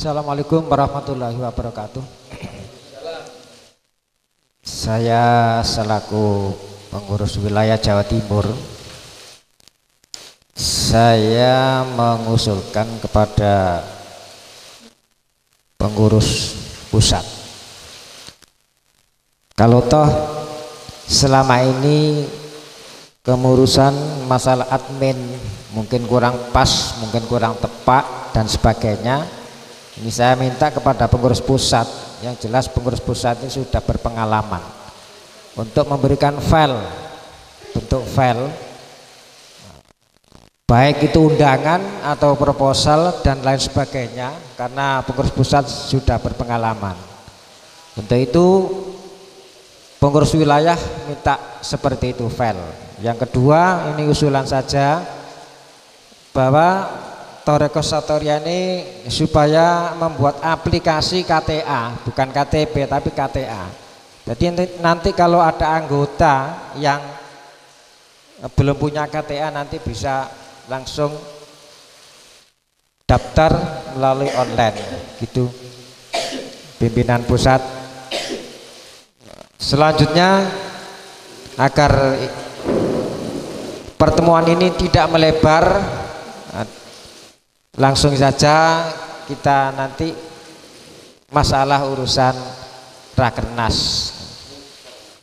Assalamualaikum warahmatullahi wabarakatuh. Saya selaku pengurus wilayah Jawa Timur, saya mengusulkan kepada pengurus pusat, kalau toh selama ini kemurusan masalah admin mungkin kurang pas, mungkin kurang tepat dan sebagainya, ini saya minta kepada pengurus pusat, yang jelas pengurus pusat ini sudah berpengalaman untuk memberikan file, bentuk file, baik itu undangan atau proposal dan lain sebagainya, karena pengurus pusat sudah berpengalaman. Untuk itu pengurus wilayah minta seperti itu file. Yang kedua, ini usulan saja bahwa Toreko Satoria ini supaya membuat aplikasi KTA, bukan KTP tapi KTA. Jadi nanti kalau ada anggota yang belum punya KTA nanti bisa langsung daftar melalui online gitu, pimpinan pusat. Selanjutnya, agar pertemuan ini tidak melebar, langsung saja kita nanti masalah urusan rakernas,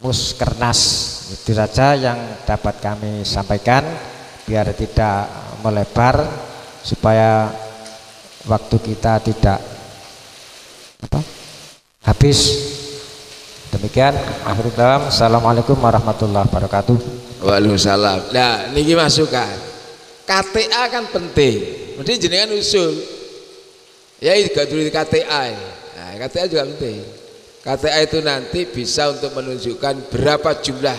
muskernas, itu saja yang dapat kami sampaikan biar tidak melebar, supaya waktu kita tidak habis. Demikian, akhirul kalam. Assalamualaikum warahmatullahi wabarakatuh. Waalaikumsalam. Nah, niki masukan. KTA kan penting. Mesti jenengan usul. Ya juga dulu KTA. Nah, KTA juga penting. KTA itu nanti bisa untuk menunjukkan berapa jumlah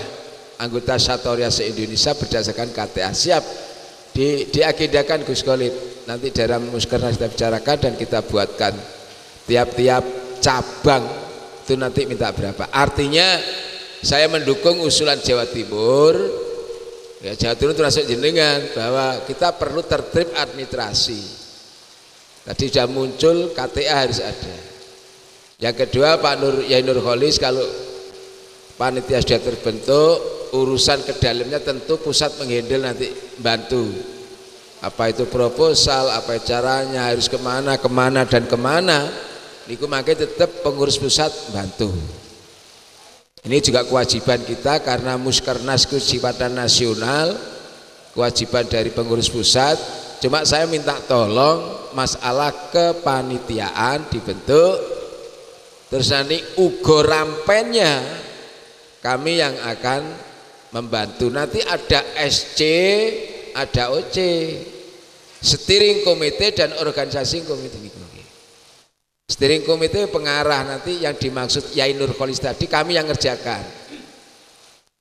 anggota Satoria se-Indonesia berdasarkan KTA. Siap diagendakan Gus Khalid. Nanti dalam muskernas kita bicarakan dan kita buatkan tiap-tiap cabang itu nanti minta berapa. Artinya saya mendukung usulan Jawa Timur. Ya, Jawa Timur termasuk jenengan bahwa kita perlu tertib administrasi. Tadi sudah muncul KTA harus ada. Yang kedua, Pak Nur Kholis, kalau panitia sudah terbentuk, urusan ke dalamnya tentu pusat menghandle, nanti bantu. Apa itu proposal, apa caranya, harus kemana dan kemana. Niku makanya tetap pengurus pusat bantu. Ini juga kewajiban kita karena muskernas sifatnya nasional, kewajiban dari pengurus pusat. Cuma saya minta tolong masalah kepanitiaan dibentuk, terus nanti ugo rampennya kami yang akan membantu. Nanti ada SC, ada OC, steering komite dan organisasi komite. Steering komite pengarah nanti yang dimaksud Yai Nur Kholis tadi kami yang ngerjakan,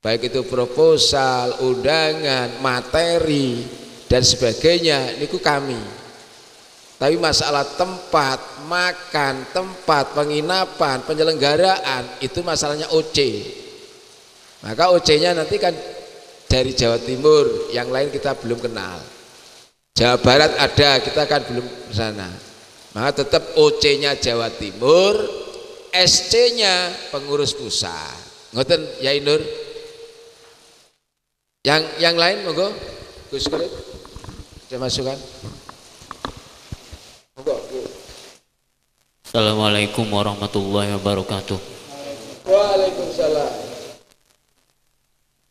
baik itu proposal, undangan, materi dan sebagainya, niku kami. Tapi masalah tempat makan, tempat penginapan, penyelenggaraan itu masalahnya OC. Maka OC-nya nanti kan dari Jawa Timur, yang lain kita belum kenal. Jawa Barat ada, kita kan belum ke sana. Maka tetap OC-nya Jawa Timur, SC-nya pengurus pusat. Ngoten Yai Nur. Yang lain monggo Gus Khalid. Ada masukan? Monggo. Assalamualaikum warahmatullahi wabarakatuh. Waalaikumsalam.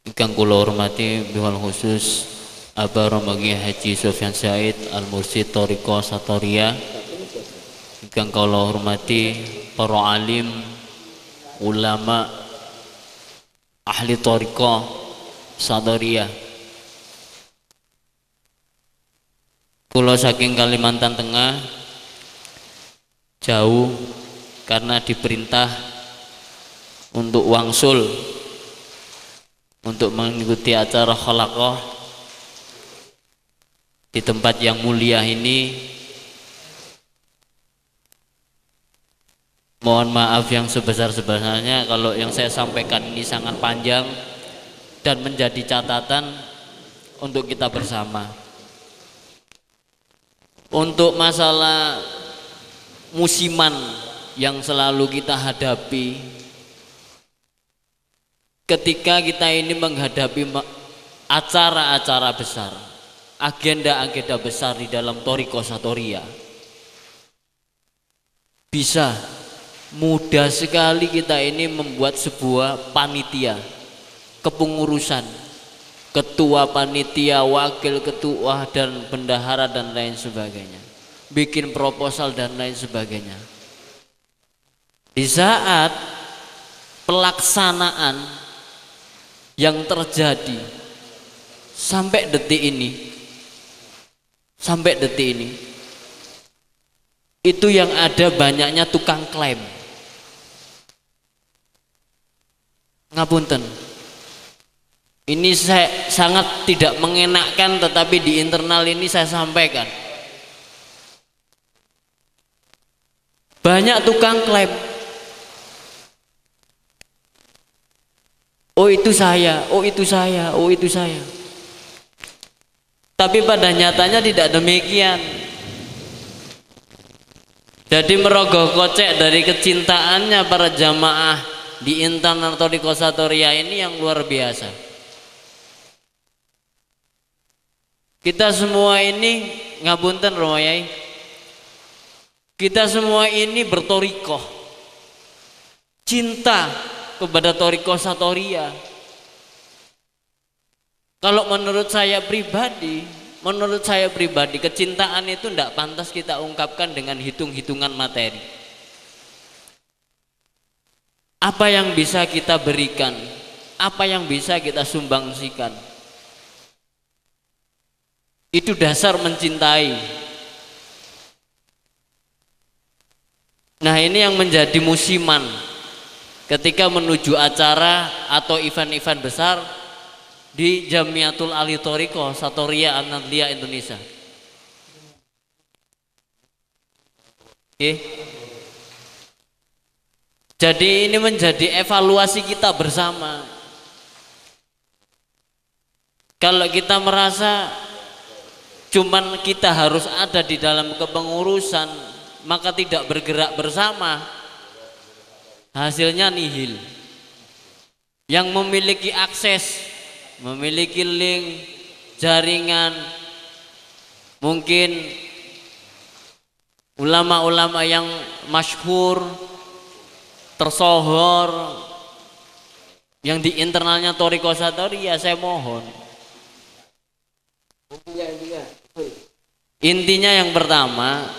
Ingkang kula hormati bihal khusus Aba Rombongi Haji Sofyan Said Al-Mursyid Toriko Satoria. Ingkang kula hormati para alim, ulama, ahli Toriko Satoria. Kula saking Kalimantan Tengah jauh karena diperintah untuk wangsul untuk mengikuti acara khalaqah di tempat yang mulia ini. Mohon maaf yang sebesar-besarnya kalau yang saya sampaikan ini sangat panjang dan menjadi catatan untuk kita bersama. Untuk masalah musiman yang selalu kita hadapi ketika kita ini menghadapi acara-acara besar, agenda-agenda besar di dalam Thariqah Satoriyah. Bisa mudah sekali kita ini membuat sebuah panitia kepengurusan, ketua panitia, wakil ketua dan bendahara dan lain sebagainya, bikin proposal dan lain sebagainya. Di saat pelaksanaan yang terjadi sampai detik ini itu yang ada banyaknya tukang klaim. Ngapunten, ini saya sangat tidak mengenakkan, tetapi di internal ini saya sampaikan. Banyak tukang klaim. Oh itu saya, oh itu saya, oh itu saya. Tapi pada nyatanya tidak demikian. Jadi merogoh kocek dari kecintaannya para jamaah di internal Thariqah Satoriyah ini yang luar biasa. Kita semua ini ngapunten Romayai, kita semua ini berthariqah, cinta kepada Thariqah Satoriyah. Kalau menurut saya pribadi, kecintaan itu tidak pantas kita ungkapkan dengan hitung-hitungan materi. Apa yang bisa kita berikan, apa yang bisa kita sumbangsikan, itu dasar mencintai. Nah ini yang menjadi musiman ketika menuju acara atau event-event besar di Jamiatul Ali Thariqah Satoriyah An-Nadliyah Indonesia. Oke. Jadi ini menjadi evaluasi kita bersama. Kalau kita merasa cuman kita harus ada di dalam kepengurusan, maka tidak bergerak bersama, hasilnya nihil. Yang memiliki akses, memiliki link, jaringan, mungkin ulama-ulama yang masyhur, tersohor, yang di internalnya Thariqah Satoriyah, saya mohon. Intinya yang pertama,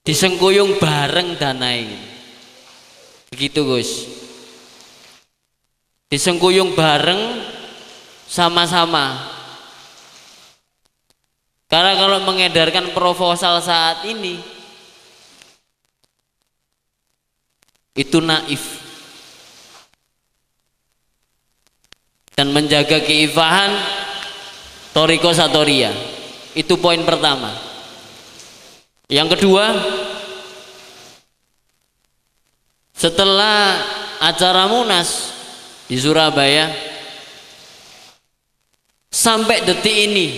disengkuyung bareng danai. Begitu Gus. Disengkuyung bareng sama-sama. Karena kalau mengedarkan proposal saat ini itu naif. Dan menjaga keifahan Thariqah Satoriyah. Itu poin pertama. Yang kedua, setelah acara Munas di Surabaya sampai detik ini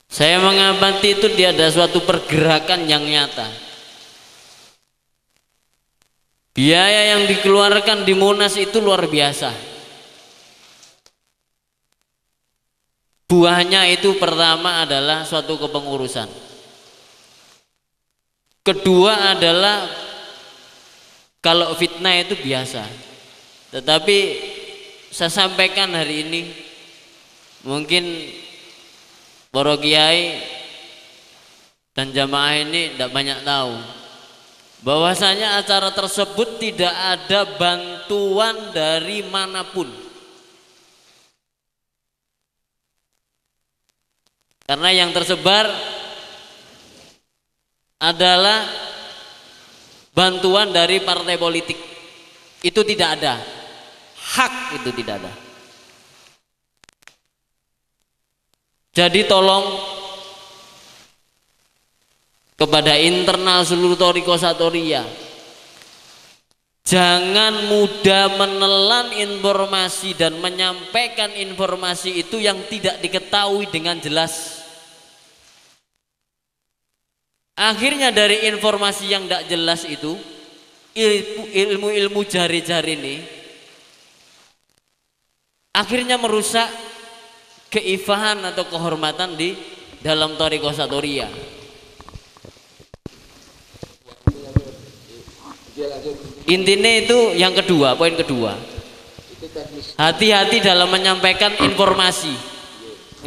saya mengamati itu dia ada suatu pergerakan yang nyata. Biaya yang dikeluarkan di Munas itu luar biasa. Buahnya itu pertama adalah suatu kepengurusan. Kedua adalah kalau fitnah itu biasa, tetapi saya sampaikan hari ini, mungkin para kiai dan jamaah ini tidak banyak tahu bahwasanya acara tersebut tidak ada bantuan dari manapun, karena yang tersebar adalah bantuan dari partai politik. Itu tidak ada, hak itu tidak ada. Jadi tolong kepada internal seluruh Thariqah Satoriyah, jangan mudah menelan informasi dan menyampaikan informasi itu yang tidak diketahui dengan jelas. Akhirnya dari informasi yang tidak jelas itu, ilmu-ilmu jari-jari ini akhirnya merusak keifahan atau kehormatan di dalam thariqah Satoriyah. Intinya itu yang kedua, poin kedua. Hati-hati dalam menyampaikan informasi.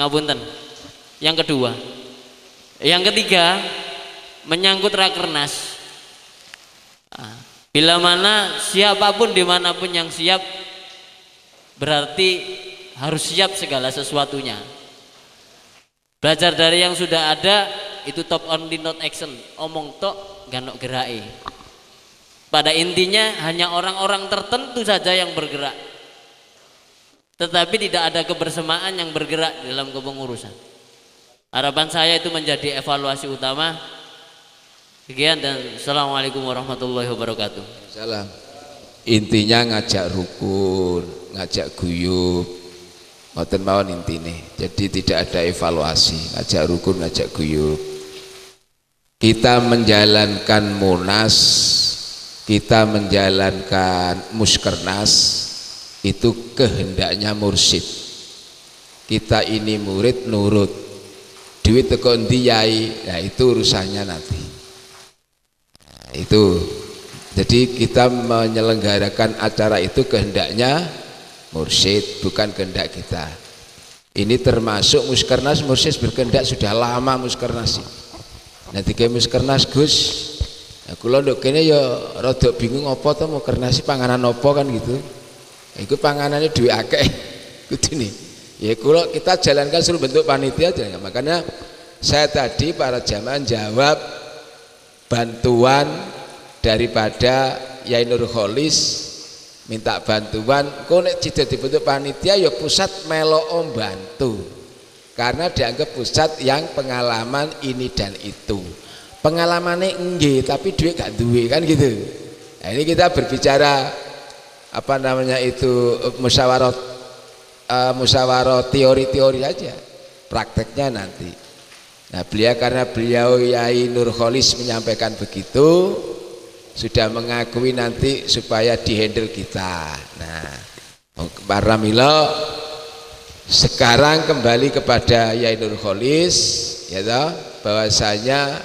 Ngapunten. Yang kedua. Yang ketiga, menyangkut rakernas. Bila mana siapapun dimanapun yang siap, berarti harus siap segala sesuatunya. Belajar dari yang sudah ada, itu top only not action. Omong tok ganok gerai. Pada intinya hanya orang-orang tertentu saja yang bergerak, tetapi tidak ada kebersamaan yang bergerak dalam kepengurusan. Harapan saya itu menjadi evaluasi utama. Sekian dan assalamualaikum warahmatullahi wabarakatuh. Salam. Intinya ngajak rukun, ngajak guyub, ngoten mawon intine. Jadi tidak ada evaluasi, ngajak rukun, ngajak guyub. Kita menjalankan Munas, kita menjalankan Muskernas, itu kehendaknya mursyid. Kita ini murid nurut, duit teko endi yai, nah itu urusannya nanti. Nah, itu jadi kita menyelenggarakan acara itu kehendaknya mursyid, bukan kehendak kita. Ini termasuk Muskernas, mursyid berkehendak sudah lama Muskernas. Nanti kayak Muskernas Gus, nah, kula nduk kene ya rada bingung apa to Muskernas panganan apa kan gitu. Iku panganannya duwe akeh kudune. Ya kula kita jalankan seluruh bentuk panitia aja. Makanya saya tadi para jamaah jawab bantuan daripada Yai Nur Kholis, minta bantuan kok nek tidak dibentuk panitia ya pusat melo bantu, karena dianggap pusat yang pengalaman ini dan itu. Pengalamannya nggih tapi duit gak duwe kan gitu. Nah, ini kita berbicara apa namanya itu musyawarah teori-teori aja, prakteknya nanti. Nah beliau karena beliau Yai Nur Kholis menyampaikan begitu, sudah mengakui nanti supaya dihandle kita. Nah para milo sekarang kembali kepada Yai Nur Kholis, ya toh, bahwasanya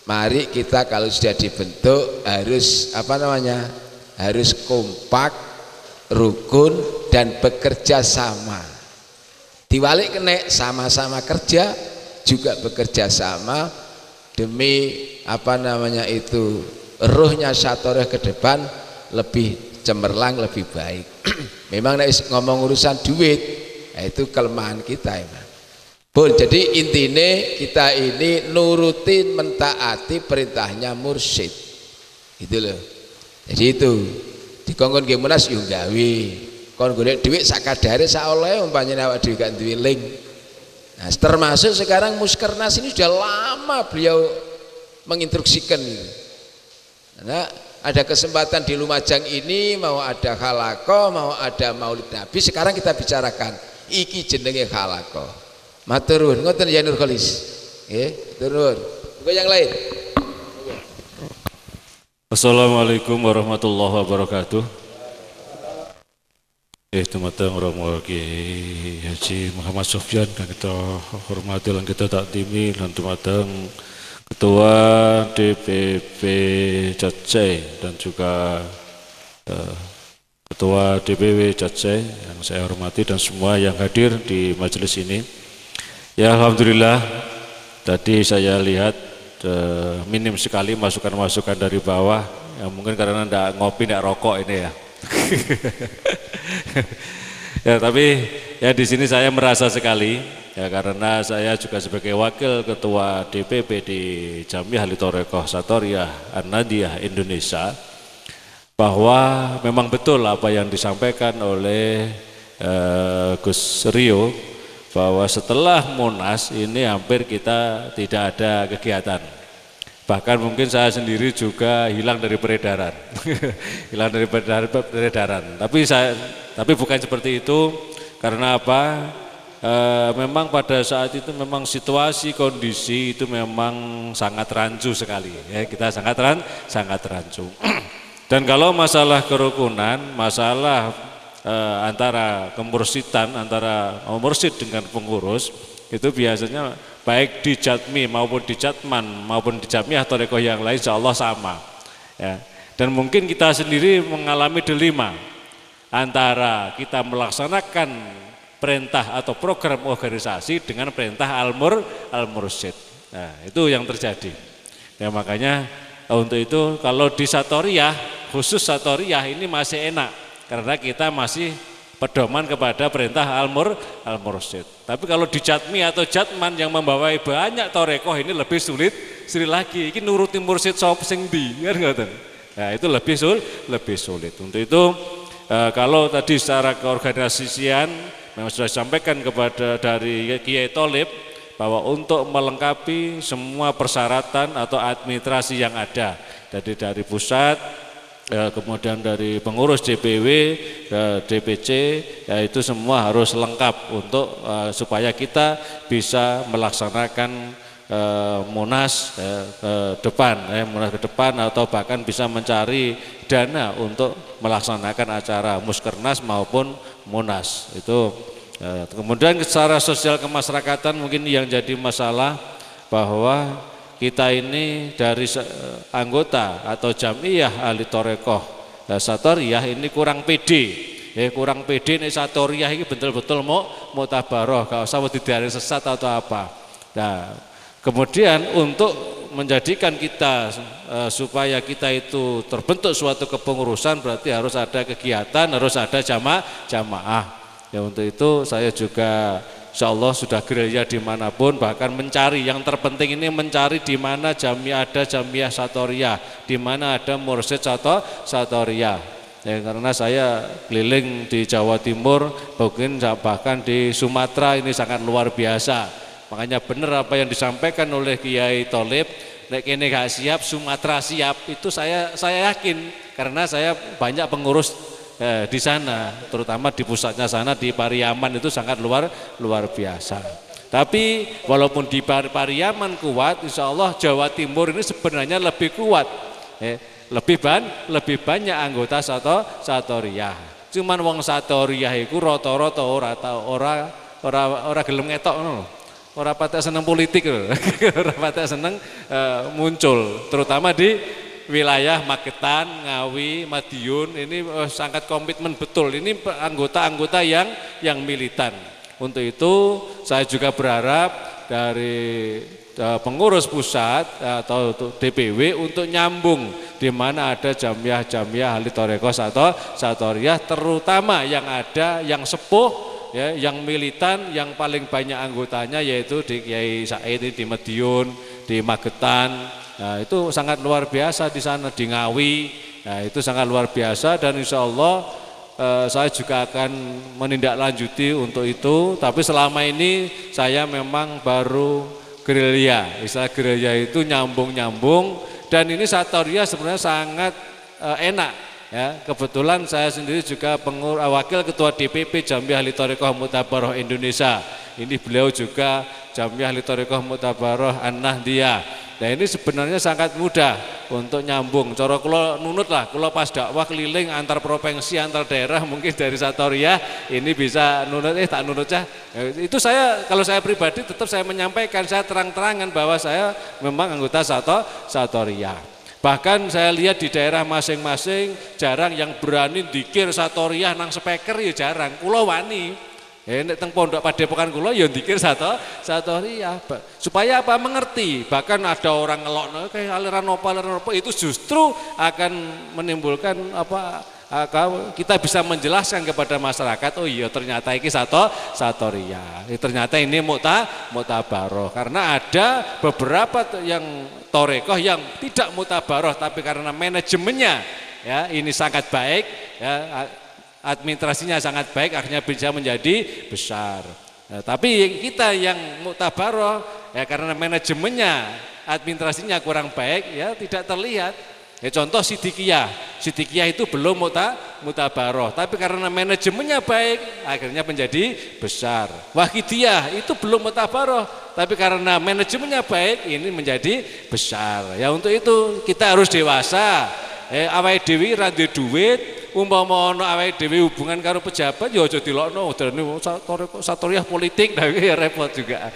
mari kita kalau sudah dibentuk harus apa namanya, harus kompak, rukun dan bekerja sama. Diwalik kena sama-sama kerja, juga bekerja sama demi apa namanya itu ruhnya Satoriyah ke depan lebih cemerlang, lebih baik. Memang ngomong urusan duit, itu kelemahan kita emang. Pun jadi intine kita ini nurutin mentaati perintahnya mursyid. Gitu loh. Jadi itu dikongkon ge Munas yo gawe. Kon golek dhuwit sakadare sak oleh umpamane awak dhewe gak duwe link. Nah, termasuk sekarang Muskernas ini sudah lama beliau menginstruksikan ini. Nah, ada kesempatan di Lumajang ini mau ada halaqah, mau ada Maulid Nabi, sekarang kita bicarakan iki jenenge halaqah. Matur nuwun, ngoten ya Nur Kholis. Nggih, turun. Engko yang lain. Assalamualaikum warahmatullahi wabarakatuh. Teman-teman Romo Haji Muhammad Sofyan yang kita hormati dan kita taktimi, dan teman-teman Ketua DPP Caceh dan juga Ketua DPW Caceh yang saya hormati dan semua yang hadir di majelis ini. Ya alhamdulillah, tadi saya lihat minim sekali masukan-masukan dari bawah, ya mungkin karena ndak ngopi ndak rokok ini ya. Ya tapi ya di sini saya merasa sekali ya, karena saya juga sebagai wakil ketua DPP di Jamiah Ahli Thariqah Satoriyah An-Nadiyah Indonesia, bahwa memang betul apa yang disampaikan oleh Gus Rio, bahwa setelah Munas ini hampir kita tidak ada kegiatan. Bahkan mungkin saya sendiri juga hilang dari peredaran. Hilang dari peredaran. Tapi bukan seperti itu. Karena apa? memang pada saat itu memang situasi kondisi itu memang sangat rancu sekali ya, kita sangat rancu. Dan kalau masalah kerukunan, masalah antara kemursidan, antara mursid dengan pengurus itu biasanya baik di Jatmi maupun di Jatman maupun di Jamiah Thariqah yang lain insya Allah sama ya. Dan mungkin kita sendiri mengalami dilema antara kita melaksanakan perintah atau program organisasi dengan perintah al-mursyid. Nah, itu yang terjadi. Ya, makanya untuk itu kalau di Satoriyah, khusus Satoriyah ini masih enak karena kita masih pedoman kepada perintah al-mursyid. Tapi kalau di Jatmi atau Jatman yang membawa banyak torekoh ini lebih sulit lagi. Ini nuruti mursyid sop sing di, kan ngoten. Nah, itu lebih sulit. Untuk itu kalau tadi secara keorganisasian memang sudah disampaikan kepada dari Kiai Tholib bahwa untuk melengkapi semua persyaratan atau administrasi yang ada dari pusat, kemudian dari pengurus DPW, DPC, ya itu semua harus lengkap untuk supaya kita bisa melaksanakan Munas Munas ke depan atau bahkan bisa mencari dana untuk melaksanakan acara Muskernas maupun Munas itu. Kemudian secara sosial kemasyarakatan mungkin yang jadi masalah bahwa kita ini dari anggota atau Jamiah Ahli Thariqah Satoriyah ini kurang pede. Kurang pede nih Satoriyah ini betul-betul mau tabaroh, gak usah didaring sesat atau apa. Nah, kemudian untuk menjadikan kita supaya kita itu terbentuk suatu kepengurusan berarti harus ada kegiatan, harus ada jamaah. Ya untuk itu saya juga insya Allah sudah gerilya dimanapun, bahkan mencari yang terpenting ini mencari di mana ada Jamiah Satoriyah, di mana ada mursyid Satoriyah. Ya, karena saya keliling di Jawa Timur, mungkin bahkan di Sumatera ini sangat luar biasa. Makanya benar apa yang disampaikan oleh Kiai Tholib, nek kene gak siap, Sumatera siap. Itu saya yakin karena saya banyak pengurus di sana, terutama di pusatnya sana di Pariaman itu sangat luar biasa. Tapi walaupun di Pariaman kuat, insya Allah Jawa Timur ini sebenarnya lebih kuat, lebih banyak anggota Satoriyah. Cuman wong Satoriyah itu rata-rata ora gelem ngetok ngono. Ora patek seneng politik lho. Ora patek seneng muncul, terutama di wilayah Magetan, Ngawi, Madiun ini sangat komitmen betul. Ini anggota-anggota yang militan. Untuk itu saya juga berharap dari pengurus pusat atau DPW untuk nyambung di mana ada jamiah-jamiah Ahli Thariqah Satoriyah, terutama yang ada yang sepuh ya, yang militan, yang paling banyak anggotanya yaitu di Kiai Said di Madiun, di Magetan. Nah, itu sangat luar biasa di sana, di Ngawi. Nah, itu sangat luar biasa dan insya Allah saya juga akan menindaklanjuti untuk itu. Tapi selama ini saya memang baru gerilya. Istilah gerilya itu nyambung-nyambung dan ini Satoriyah sebenarnya sangat enak. Ya, kebetulan saya sendiri juga wakil ketua DPP Jamiah Ahli Thariqah Mu'tabaroh Indonesia. Ini beliau juga Jamiah Ahli Thariqah Mu'tabaroh An-Nahdiyah. Nah ini sebenarnya sangat mudah untuk nyambung. Cara kula nunut lah, kula pas dakwah keliling antar provinsi, antar daerah mungkin dari Satoriyah ini bisa nunut, tak nunut ya. Itu saya, kalau saya pribadi tetap saya menyampaikan, saya terang-terangan bahwa saya memang anggota Satoriyah. Bahkan saya lihat di daerah masing-masing jarang yang berani dikir Satoriyah nang speaker ya jarang. Kula wani. Nek teng pondok Padepokan kula ya dikir Satoriyah. Supaya apa? Mengerti. Bahkan ada orang ngelokno kayak aliran apa itu justru akan menimbulkan apa? Kita bisa menjelaskan kepada masyarakat, oh iya ternyata ini Satoriyah. Ternyata ini mutabaroh. Karena ada beberapa yang torekoh yang tidak mutabaroh, tapi karena manajemennya ya ini sangat baik ya. Administrasinya sangat baik, akhirnya bisa menjadi besar. Nah, tapi kita yang muktabaroh ya karena manajemennya, administrasinya kurang baik ya tidak terlihat. Ya, contoh Sidikiyah itu belum mutabaroh, tapi karena manajemennya baik akhirnya menjadi besar. Wahidiyah itu belum mutabaroh, tapi karena manajemennya baik ini menjadi besar. Ya untuk itu kita harus dewasa. Awake dhewe ra duwe duit, umpama ana awake dhewe hubungan karo pejabat ya aja dilokno dene satoriah politik, nah ya repot juga.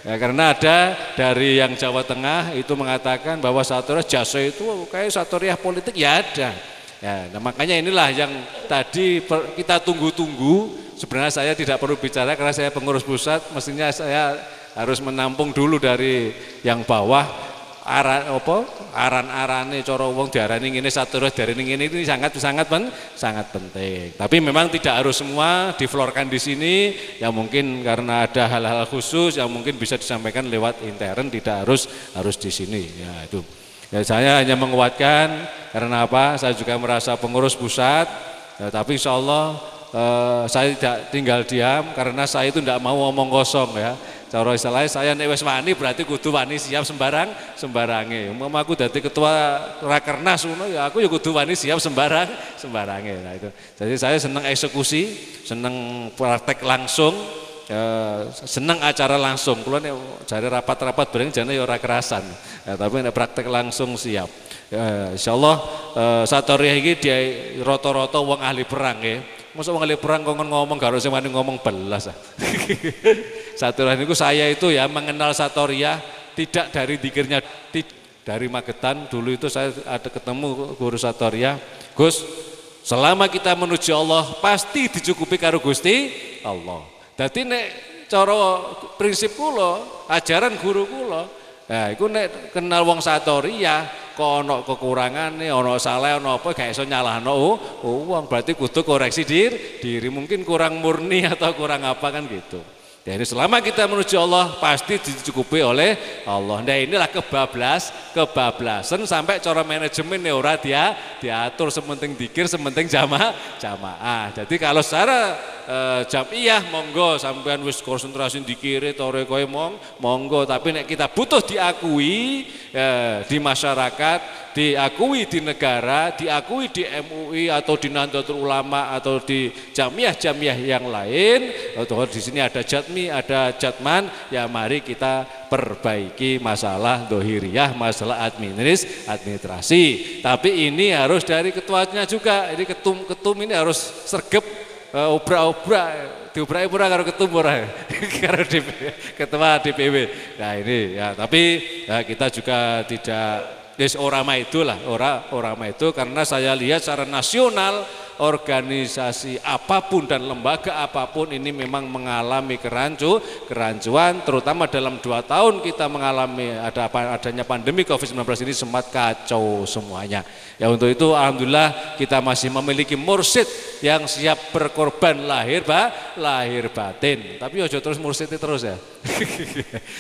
Ya, karena ada dari yang Jawa Tengah itu mengatakan bahwa satoriah jasa itu kayak satoriah politik ya ada. Ya, nah makanya inilah yang tadi kita tunggu-tunggu. Sebenarnya saya tidak perlu bicara karena saya pengurus pusat, mestinya saya harus menampung dulu dari yang bawah. Aran-arane cara wong diarani ngene satoriah diarani ngene ini sangat penting. Tapi memang tidak harus semua diflorkan di sini, yang mungkin karena ada hal-hal khusus yang mungkin bisa disampaikan lewat intern, tidak harus di sini. Ya itu. Ya, saya hanya menguatkan karena apa? Saya juga merasa pengurus pusat, ya, tapi insya Allah saya tidak tinggal diam karena saya itu tidak mau ngomong kosong ya. Cara istilahnya saya nek wis wani berarti kudu wani siap sembarange. Umpama aku dadi ketua Rakernas ngono ya aku ya kudu wani siap sembarange. Nah itu. Jadi saya senang eksekusi, senang praktek langsung, senang acara langsung. Kulo nek jare rapat-rapat bareng jane ya ora kerasan. Ya, tapi nek praktek langsung siap. Ya, insyaallah satoriah iki dia rata-rata wong ahli perang nggih. Masa wong ahli perang kok ngomong karo sing wani ngomong belas. Satoriah niku saya itu ya mengenal satoriah tidak dari dzikirnya, dari Magetan. Dulu itu saya ada ketemu guru satoriah, Gus, selama kita menuju Allah pasti dicukupi karo Gusti Allah. Dadi nek cara prinsip kula, ajaran guru kula, nah iku nek kenal wong satoriah kok ana kekurangane, ana salah, ana apa gak iso nyalahno wong, berarti kudu koreksi diri, mungkin kurang murni atau kurang apa kan gitu. Jadi selama kita menuju Allah pasti dicukupi oleh Allah. Nah inilah kebablasan sampai cara manajemen ya ora diatur, sementing dikir, sementing jamaah. Jadi kalau secara jamiyah monggo sampean wis konsentrasi dikire torekoe monggo, tapi nek kita butuh diakui di masyarakat, diakui di negara, diakui di MUI atau di Nahdlatul Ulama atau di jamiah-jamiah yang lain, atau di sini ada jatmi, ada jatman, ya mari kita perbaiki masalah dohiriyah, masalah administrasi. Tapi ini harus dari ketuanya juga. Ini ketum ini harus sergep, obrak-obrak, diobrak pura karo ketum ora karo ketua DPW. Nah ini ya, tapi ya, kita juga tidak orama itu karena saya lihat secara nasional organisasi apapun dan lembaga apapun ini memang mengalami kerancuan, terutama dalam 2 tahun kita mengalami adanya pandemi COVID-19 ini sempat kacau semuanya. Ya untuk itu alhamdulillah kita masih memiliki mursyid yang siap berkorban lahir batin. Tapi ojo terus mursyid terus ya.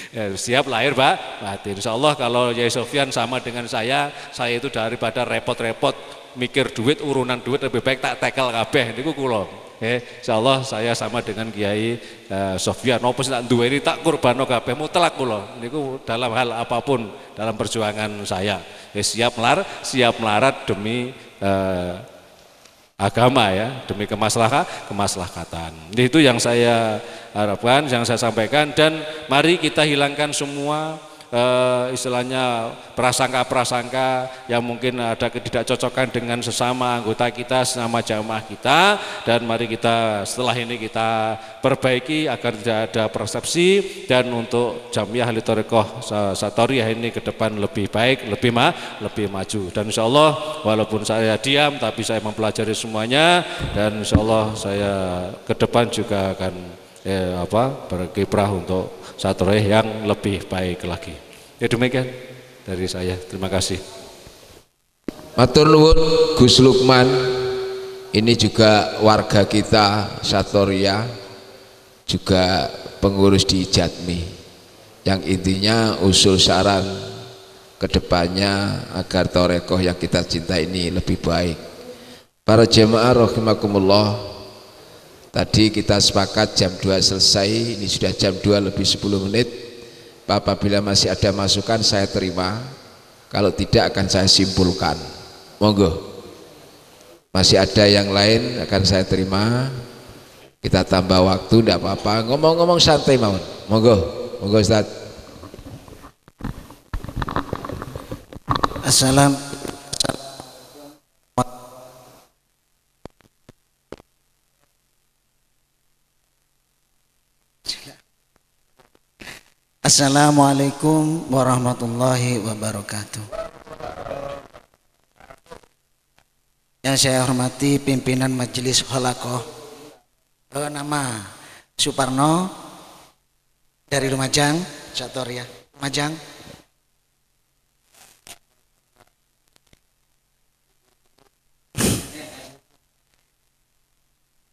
Ya siap lahir batin. Insyaallah kalau Yai Sofyan sama dengan saya itu daripada repot-repot mikir duit, urunan duit lebih baik tak tekel kabeh niku kula. Insyaallah saya sama dengan Kiai Sofyan opo sing tak duweni tak kurbano kabeh mutlak kula. Niku dalam hal apapun dalam perjuangan saya. Siap melarat demi agama ya, demi kemaslahatan. Itu yang saya harapkan, yang saya sampaikan, dan mari kita hilangkan semua istilahnya prasangka-prasangka yang mungkin ada ketidakcocokan dengan sesama anggota kita, sesama jamaah kita, dan mari kita setelah ini kita perbaiki agar tidak ada persepsi, dan untuk Jamiah Ahli Thariqah Satoriah ini ke depan lebih baik, lebih maju, dan insya Allah walaupun saya diam tapi saya mempelajari semuanya, dan insya Allah saya ke depan juga akan berkiprah untuk Satoriah yang lebih baik lagi. Ya demikian dari saya. Terima kasih. Matur nuwun Gus Lukman. Ini juga warga kita Satoriah, juga pengurus di Jatmi, yang intinya usul saran kedepannya agar Thariqah yang kita cinta ini lebih baik. Para jemaah rahimakumullah, tadi kita sepakat jam 2 selesai, ini sudah jam 2 lebih 10 menit. Apabila masih ada masukan saya terima, Kalau tidak akan saya simpulkan. Monggo. Masih ada yang lain akan saya terima. Kita tambah waktu, tidak apa-apa. Ngomong-ngomong santai mawon. Monggo, monggo Ustaz. Assalamualaikum warahmatullahi wabarakatuh. Yang saya hormati pimpinan Majelis Halaqah, nama Suparno dari Lumajang, Satoria Lumajang.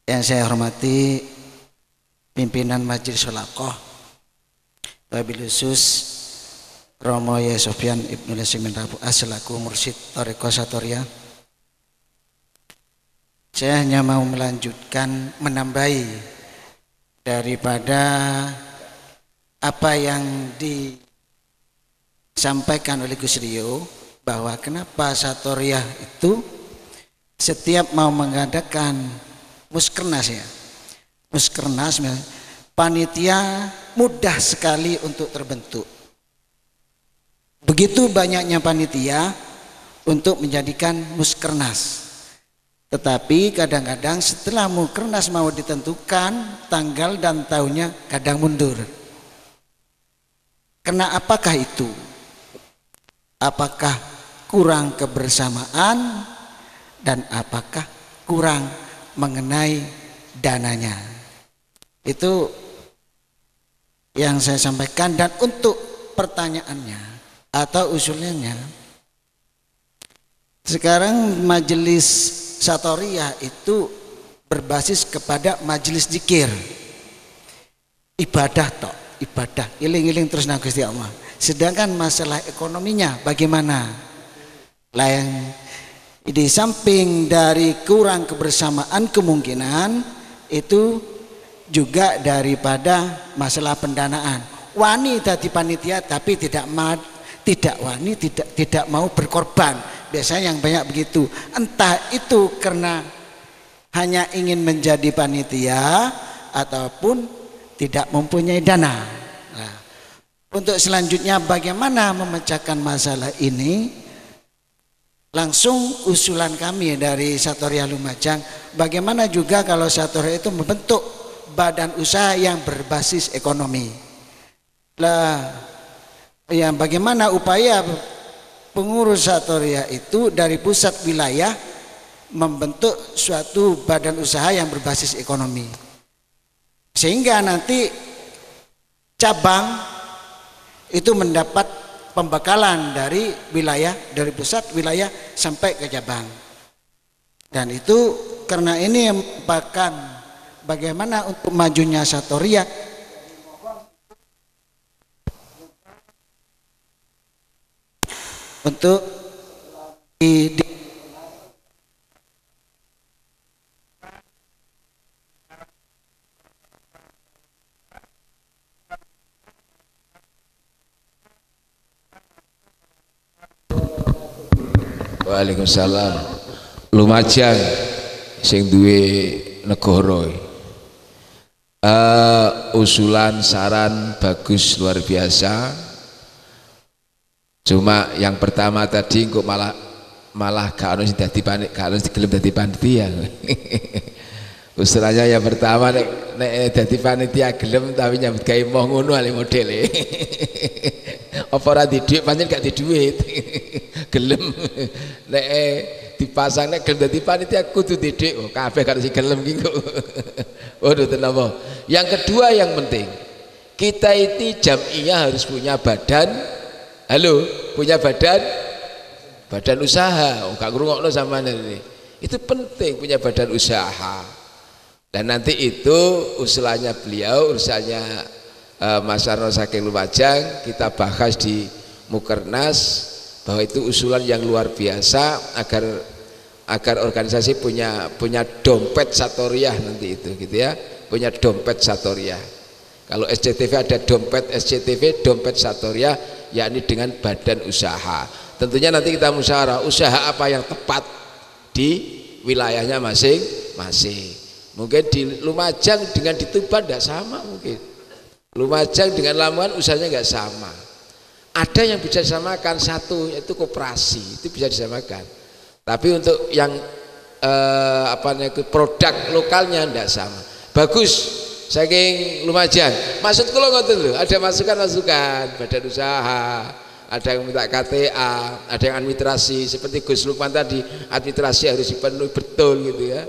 Yang saya hormati pimpinan Majelis Halaqah, wabil khusus Romo Yai Sofyan Ibnu Lasimin Rabu selaku mursyid Thariqah Satoria. Saya hanya mau melanjutkan, menambahi daripada apa yang disampaikan oleh Gus Rio, bahwa kenapa Satoria itu setiap mau mengadakan muskernas, ya, muskernas, panitia mudah sekali untuk terbentuk. Begitu banyaknya panitia untuk menjadikan muskernas. Tetapi kadang-kadang setelah muskernas mau ditentukan tanggal dan tahunnya kadang mundur. Karena apakah itu? Apakah kurang kebersamaan dan apakah kurang mengenai dananya? Itu yang saya sampaikan. Dan untuk pertanyaannya atau usulnya, sekarang majelis Satoria itu berbasis kepada majelis zikir, ibadah tok, ibadah iling-iling terus nang Gusti Allah. Sedangkan masalah ekonominya bagaimana? Yang di samping dari kurang kebersamaan, kemungkinan itu juga daripada masalah pendanaan. Wani tadi panitia tapi tidak wani, tidak mau berkorban. Biasanya yang banyak begitu. Entah itu karena hanya ingin menjadi panitia ataupun tidak mempunyai dana. Nah, untuk selanjutnya bagaimana memecahkan masalah ini? Langsung usulan kami dari Satoria Lumajang, bagaimana juga kalau Satoria itu membentuk badan usaha yang berbasis ekonomi. Ya, bagaimana upaya pengurus Satoria itu dari pusat wilayah membentuk suatu badan usaha yang berbasis ekonomi, sehingga nanti cabang itu mendapat pembekalan dari wilayah, dari pusat wilayah sampai ke cabang. Dan itu karena ini merupakan bagaimana untuk majunya Satoria untuk Waalaikumsalam. Lumajang sing duwe negara. Usulan saran bagus, luar biasa. Cuma yang pertama tadi kok malah gak ono sing dadi panitia, gak ono sing gelem dadi panitia. Usulannya yang pertama nek dadi panitia gelem tapi nyambut gawe moh ngono ale modele. Apa ora di dhuwit pancen gak di dhuwit. Gelem nek dipasang nek gelem dadi panitia kudu di dhuwit. Oh, kabeh karo sing gelem ki kok. Waduh tenapa. Yang kedua yang penting, kita ini jam'iyah harus punya badan. Halo, punya badan usaha. Oh, gak ngrungokno sampean ini. Itu penting punya badan usaha. Dan nanti itu usulannya beliau, urusannya Mas Arno Saking Lumajang, kita bahas di Mukernas bahwa itu usulan yang luar biasa agar organisasi punya dompet Satoriah nanti itu gitu ya, punya dompet Satoriah. Kalau SCTV ada dompet SCTV, dompet Satoriah, yakni dengan badan usaha. tentunya nanti kita musyawarah usaha apa yang tepat di wilayahnya masing-masing. Mungkin di Lumajang dengan di Tuban tidak sama, mungkin Lumajang dengan Lamongan usahanya nggak sama. Ada yang bisa disamakan, satu yaitu koperasi, itu bisa disamakan. Tapi untuk yang produk lokalnya tidak sama. Bagus saking Lumajang. Maksud kula ngoten lho, ada masukan-masukan badan usaha, ada yang minta KTA, ada yang administrasi seperti Gus Lukman tadi, administrasi harus dipenuhi betul gitu ya.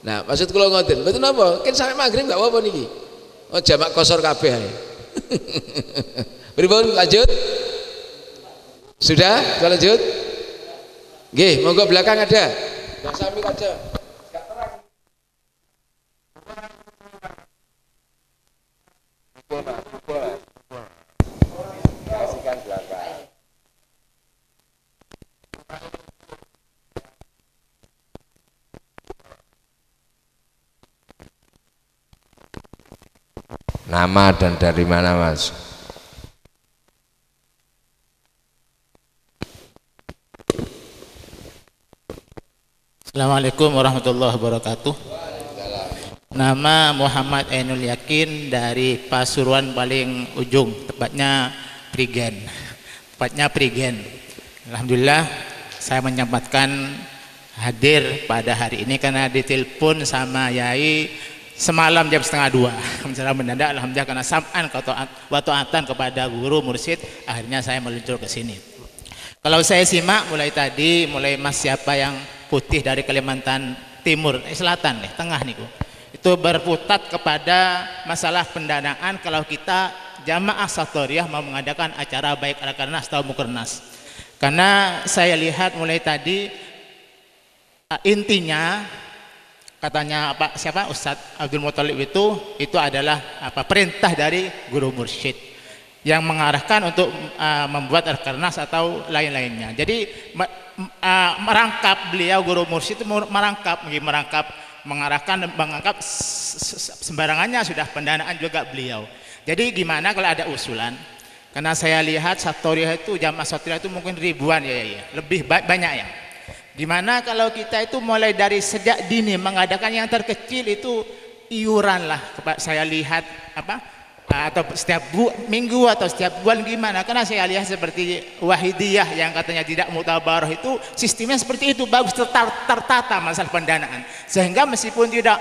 Nah, maksud kula ngoten, mboten napa? Kan sampai maghrib enggak apa-apa niki. Oh, jamak kosor kabeh ae. Pripun lanjut? Sudah lanjut? Nggih, monggo belakang ada. Yang sami aja. Enggak terang. Kasihkan belakang. Nama dan dari mana, Mas? Assalamualaikum warahmatullahi wabarakatuh. Nama Muhammad Ainul Yakin dari Pasuruan paling ujung, tepatnya Prigen. Alhamdulillah saya menyempatkan hadir pada hari ini karena ditelepon sama Yai semalam jam 1:30 secara mendadak. Alhamdulillah karena sam'an wa ta'atan kepada guru mursyid, akhirnya saya meluncur ke sini. Kalau saya simak mulai tadi, mulai Mas siapa yang putih dari Kalimantan Timur, Selatan, Tengah niku, itu berputar kepada masalah pendanaan kalau kita jamaah Satoriyah mau mengadakan acara baik Rakernas atau Mukernas. Karena saya lihat mulai tadi intinya katanya Pak siapa Ustadz Abdul Muthalib itu adalah perintah dari guru mursyid yang mengarahkan untuk membuat Rakernas atau lain-lainnya. Jadi merangkap beliau guru mursyid itu mengarahkan dan mengangkat sembarangannya sudah pendanaan juga beliau. Jadi gimana kalau ada usulan? Karena saya lihat Satoriyah itu jamaah Satoriyah itu mungkin ribuan ya, lebih banyak ya. Gimana kalau kita itu mulai dari sejak dini mengadakan yang terkecil itu iuran lah. Saya lihat atau setiap minggu atau setiap bulan gimana, karena saya lihat seperti Wahidiyah yang katanya tidak mutabaroh itu sistemnya seperti itu, bagus tertata masalah pendanaan, sehingga meskipun tidak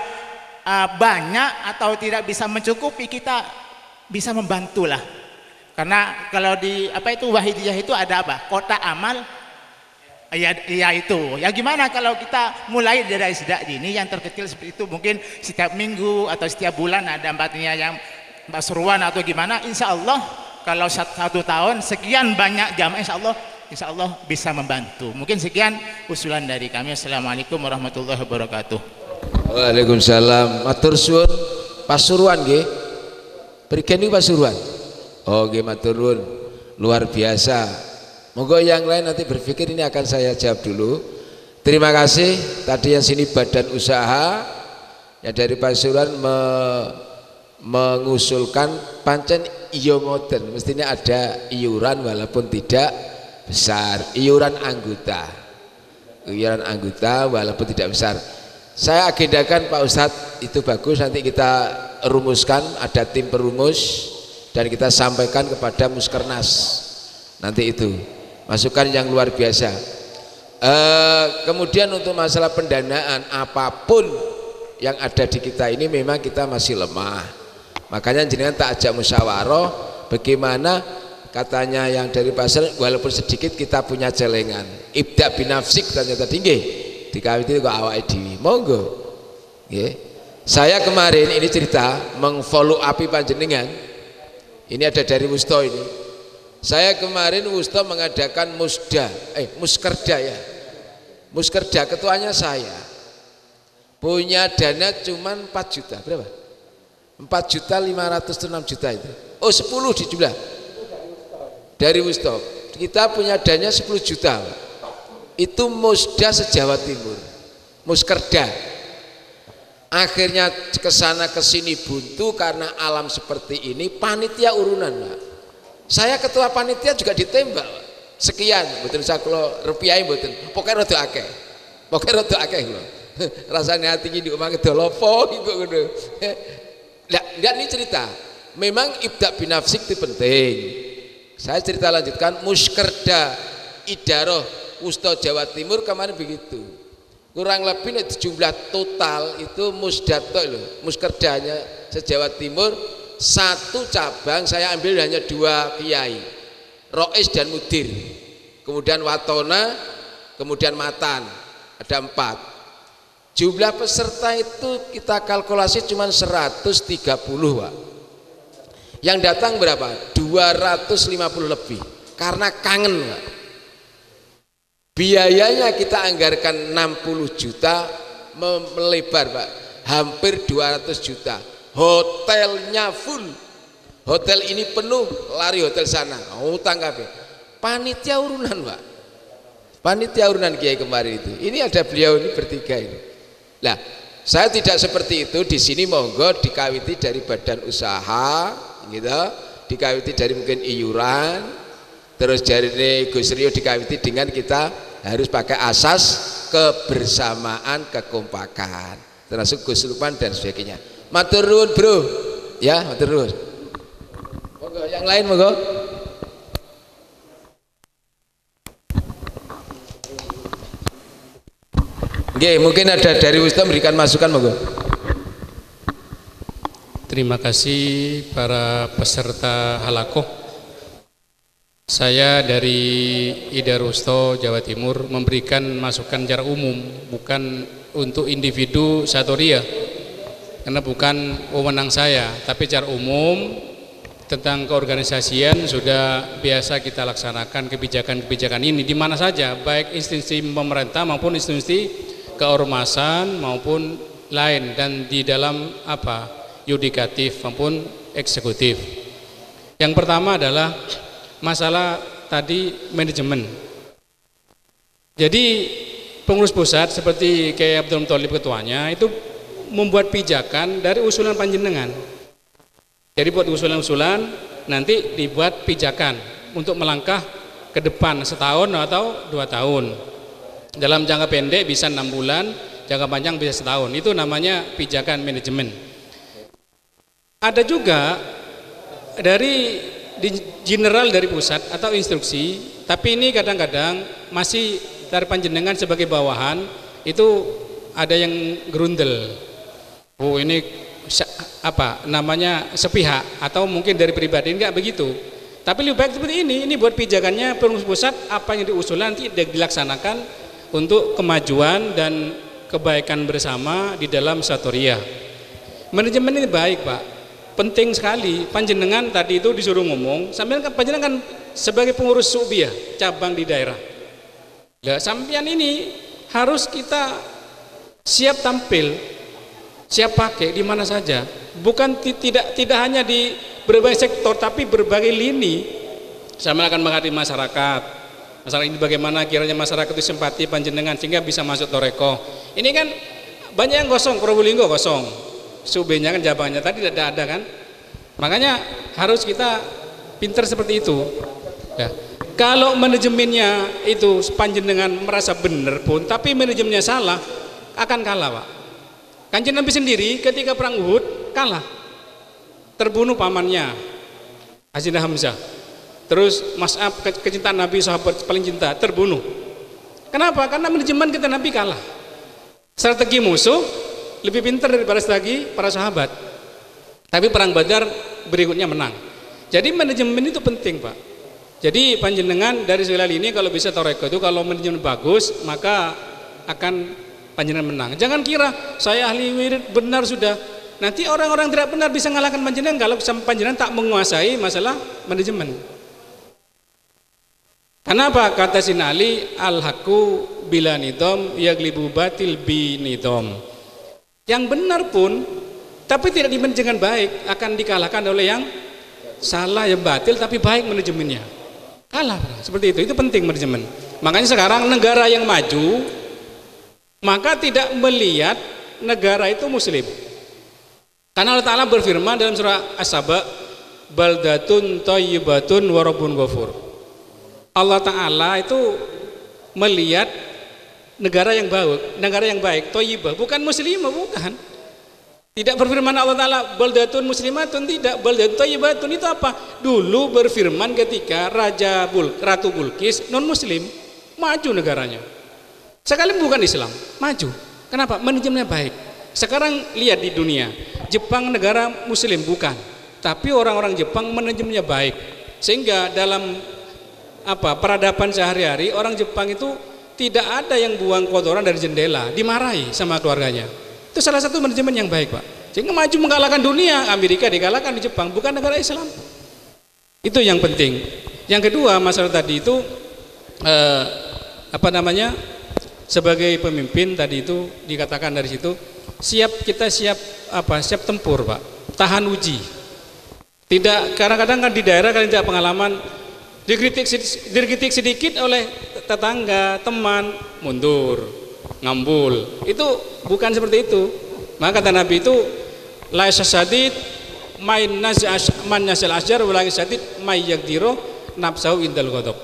banyak atau tidak bisa mencukupi kita bisa membantu lah. Karena kalau di Wahidiyah itu ada kota amal ya itu ya, gimana kalau kita mulai dari sejak dini yang terkecil seperti itu, mungkin setiap minggu atau setiap bulan ada empatnya yang seruan atau gimana, insya Allah kalau 1 tahun sekian banyak jamaah, insya Allah bisa membantu. Mungkin sekian usulan dari kami. Assalamualaikum warahmatullahi wabarakatuh. Waalaikumsalam. Matur suwun. Pasuruan nggih. Prigen niku Pasuruan. Oh nggih, matur nuwun. Luar biasa. Monggo yang lain nanti berpikir, ini akan saya jawab dulu. Terima kasih. Tadi yang sini badan usaha ya dari Pasuruan mengusulkan pancen iyo modern, mestinya ada iuran walaupun tidak besar, iuran anggota walaupun tidak besar. Saya agendakan Pak Ustadz, itu bagus, nanti kita rumuskan, ada tim perumus dan kita sampaikan kepada Muskernas nanti, itu masukan yang luar biasa. Kemudian untuk masalah pendanaan apapun yang ada di kita ini memang kita masih lemah. Makanya jenengan tak ajak musyawarah, bagaimana katanya yang dari pasar walaupun sedikit kita punya celengan. Ibda binafsik ternyata tinggi. Dikawiti kok awake dhewe. Monggo. Nggih. Saya kemarin ini cerita mengfollow api panjenengan. Ini ada dari Wusto ini. Saya kemarin Wusto mengadakan Muskerda ya. Muskerda ketuanya saya. Punya dana cuman 4 juta. Berapa? 4.506 juta itu. Oh 10 dijumlah dari Wusto. Kita punya dana 10 juta. Itu Musda se-Jawa Timur, Muskerda. Akhirnya kesana kesini buntu karena alam seperti ini. Panitia urunan Pak. Saya ketua panitia juga ditembak Pak. sekian, betul saklo rupiah betul. Pokoknya rada akeh. Pokoknya rada akeh lho. Rasane hati iki nduk mangke dolopo iku ngono. Lah, ini cerita. Memang ibda binafsik itu penting. Saya cerita lanjutkan Muskerda Idaroh Wusto Jawa Timur kemarin begitu. Kurang lebih jumlah total itu musdato loh. Muskerdanya se-Jawa Timur satu cabang saya ambil hanya 2 kiai. Rois dan Mudir. Kemudian Watona, kemudian Matan. Ada 4. Jumlah peserta itu kita kalkulasi cuma 130, Pak. Yang datang berapa? 250 lebih. Karena kangen, Pak. Biayanya kita anggarkan 60 juta, melebar, Pak. Hampir 200 juta. Hotelnya full. Hotel ini penuh, lari hotel sana. Utang kabeh. Panitia urunan, Pak. Panitia urunan kiai kemarin itu. Ini ada beliau ini bertiga ini. Nah, saya tidak seperti itu. Di sini monggo dikawiti dari badan usaha, gitu. Dikawiti dari mungkin iuran. Terus dari Gus Rio dikawiti dengan kita harus pakai asas kebersamaan, kekompakan. Termasuk Gus Lukman dan sebagainya. Matur nuwun, Bro. Ya, matur nuwun. Monggo yang lain monggo. Oke, mungkin ada dari Ustaz memberikan masukan monggo. Terima kasih para peserta halakoh. Saya dari Idarusto Jawa Timur memberikan masukan secara umum, bukan untuk individu Satoria, karena bukan wewenang saya, tapi secara umum tentang keorganisasian sudah biasa kita laksanakan kebijakan-kebijakan ini di mana saja, baik instansi pemerintah maupun instansi keormasan maupun lain, dan di dalam yudikatif maupun eksekutif. Yang pertama adalah masalah tadi manajemen. Jadi pengurus pusat seperti kayak Abdul Muthalib ketuanya itu membuat pijakan dari usulan panjenengan. Jadi buat usulan-usulan, nanti dibuat pijakan untuk melangkah ke depan setahun atau 2 tahun. Dalam jangka pendek bisa 6 bulan, jangka panjang bisa setahun. Itu namanya pijakan manajemen. Ada juga dari general dari pusat atau instruksi, tapi ini kadang-kadang masih dari panjenengan sebagai bawahan itu ada yang gerundel. Oh, ini namanya sepihak atau mungkin dari pribadi, enggak begitu. Tapi lebih baik seperti ini buat pijakannya pengurus pusat, apa yang diusulkan nanti dilaksanakan untuk kemajuan dan kebaikan bersama di dalam Satoria. Manajemen ini baik, Pak, penting sekali. Panjenengan tadi itu disuruh ngomong, sambil panjenengan kan sebagai pengurus Subiah cabang di daerah. Nah, sampean ini harus kita siap tampil, siap pakai di mana saja. Bukan tidak hanya di berbagai sektor, tapi berbagai lini. Sama akan menghadapi masyarakat. Masalah ini bagaimana kiranya masyarakat itu simpati panjenengan sehingga bisa masuk Torekoh. Ini kan banyak yang kosong, Probolinggo kosong, Subenya kan jabatannya tadi tidak ada kan. Makanya harus kita pintar seperti itu. Ya. Kalau manajemennya itu panjenengan merasa benar pun, tapi manajemennya salah, akan kalah, Pak. Kanjeng Nabi sendiri ketika perang Uhud kalah, terbunuh pamannya Hazinah Hamzah. Terus Mas'ab, kecintaan Nabi, sahabat paling cinta, terbunuh. Kenapa? Karena manajemen kita Nabi kalah. Strategi musuh lebih pintar daripada strategi para sahabat. Tapi perang Badar berikutnya menang. Jadi manajemen itu penting, Pak. Jadi panjenengan dari segala ini kalau bisa Torekoh itu kalau manajemen bagus maka akan panjenengan menang. Jangan kira saya ahli wirid benar sudah. Nanti orang-orang tidak benar bisa mengalahkan panjenengan kalau panjenengan tak menguasai masalah manajemen. Kenapa kata Sinali al-haqqu bila nidom yaglibu batil bi nidom. Yang benar pun tapi tidak dimanajemen dengan baik akan dikalahkan oleh yang salah, yang batil tapi baik manajemennya. Kalah seperti itu. Itu penting manajemen. Makanya sekarang negara yang maju maka tidak melihat negara itu muslim. Karena Allah Ta'ala berfirman dalam surah As-Saba, baldatun thayyibatun wa rabbun ghafur. Allah Ta'ala itu melihat negara yang baik, thayyibah, bukan muslimah, bukan. Tidak berfirman Allah Ta'ala baldatun muslimatun, tidak, baldatun thayyibatun. Itu apa? Dulu berfirman ketika Ratu Bulqis non muslim, maju negaranya. Sekali bukan Islam, maju. Kenapa? Manajemennya baik. Sekarang lihat di dunia, Jepang negara muslim bukan, tapi orang-orang Jepang manajemennya baik. Sehingga dalam peradaban sehari-hari orang Jepang itu tidak ada yang buang kotoran dari jendela, dimarahi sama keluarganya. Itu salah satu manajemen yang baik, Pak. Sehingga maju mengalahkan dunia. Amerika dikalahkan di Jepang, bukan negara Islam. Itu yang penting. Yang kedua, masalah tadi itu sebagai pemimpin tadi itu dikatakan dari situ kita siap tempur, Pak. Tahan uji. Tidak, kadang-kadang kan di daerah kalian tidak pengalaman, dikritik sedikit oleh tetangga, teman, mundur, ngambul. Itu bukan seperti itu. Maka kata Nabi itu la yasadid man nasil asjar wa la yasadid may yaqdiru nafsahu indal ghadab.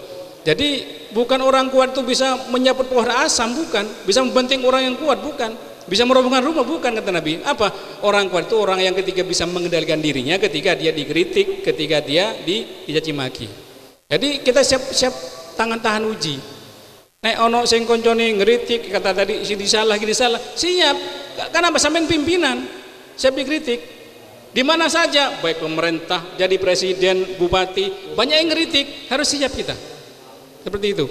Jadi bukan orang kuat itu bisa menyabut pohon asam, bukan. Bisa membenting orang yang kuat, bukan. Bisa merobohkan rumah, bukan, kata Nabi. Apa? Orang kuat itu orang yang ketika bisa mengendalikan dirinya ketika dia dikritik, ketika dia dicaci maki. Jadi kita siap tangan tahan uji. Nek ono sing koncone ngeritik, kata tadi gini salah, siap. Kenapa? Sampean pimpinan, siap dikritik. Di mana saja, baik pemerintah, jadi presiden, bupati, banyak yang ngeritik, harus siap kita. Seperti itu.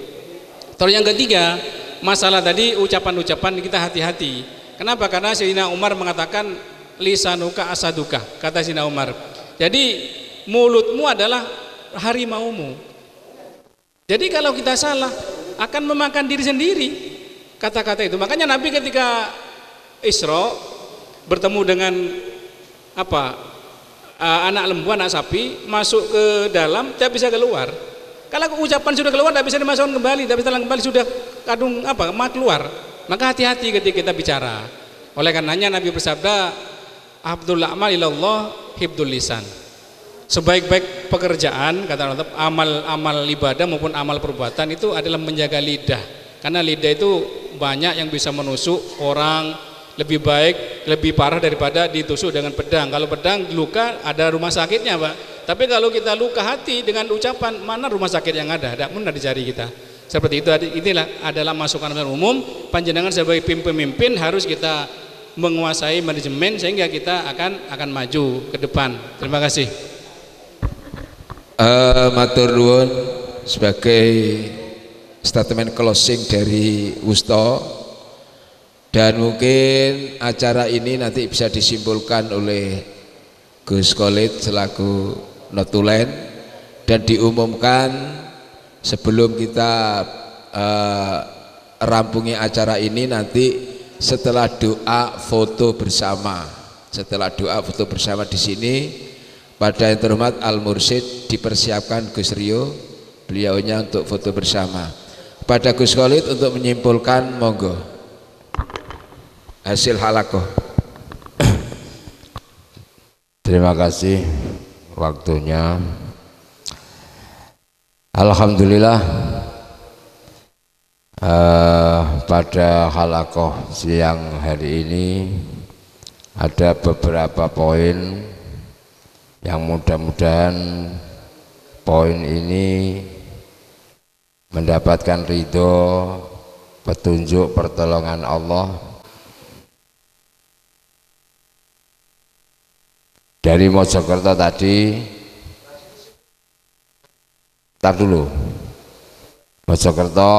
Terus yang ketiga, masalah tadi ucapan-ucapan kita hati-hati. Kenapa? Karena Sayyidina Umar mengatakan lisanuka asaduka, kata Sayyidina Umar. Jadi mulutmu adalah harimaumu. Jadi kalau kita salah akan memakan diri sendiri, kata-kata itu. Makanya Nabi ketika Isra bertemu dengan anak lembu, anak sapi, masuk ke dalam tidak bisa keluar. Kalau ucapan sudah keluar tidak bisa dimasukkan kembali, tidak bisa kembali, sudah kadung keluar. Maka hati-hati ketika kita bicara. Oleh karenanya Nabi bersabda, Abdul a'mal ilallah hibdul lisan. Sebaik-baik pekerjaan, kata Allah, amal ibadah maupun amal perbuatan itu adalah menjaga lidah. Karena lidah itu banyak yang bisa menusuk orang, lebih baik, lebih parah daripada ditusuk dengan pedang. Kalau pedang luka ada rumah sakitnya, Pak. Tapi kalau kita luka hati dengan ucapan, mana rumah sakit yang ada? Tidak pernah dicari kita. Seperti itu. Inilah adalah masukan umum. Panjenengan sebagai pemimpin harus kita menguasai manajemen sehingga kita akan maju ke depan. Terima kasih. Matur nuwun sebagai statement closing dari Wusto, dan mungkin acara ini nanti bisa disimpulkan oleh Gus Khalid selaku notulen dan diumumkan sebelum kita rampungi acara ini nanti setelah doa foto bersama. Setelah doa foto bersama di sini, pada yang terhormat Al Mursyid dipersiapkan Gus Rio, beliaunya untuk foto bersama. Pada Gus Khalid untuk menyimpulkan, monggo hasil halakoh. Terima kasih waktunya. Alhamdulillah pada halakoh siang hari ini ada beberapa poin yang mudah-mudahan poin ini mendapatkan ridho, petunjuk, pertolongan Allah. Dari Mojokerto tadi, tar dulu, Mojokerto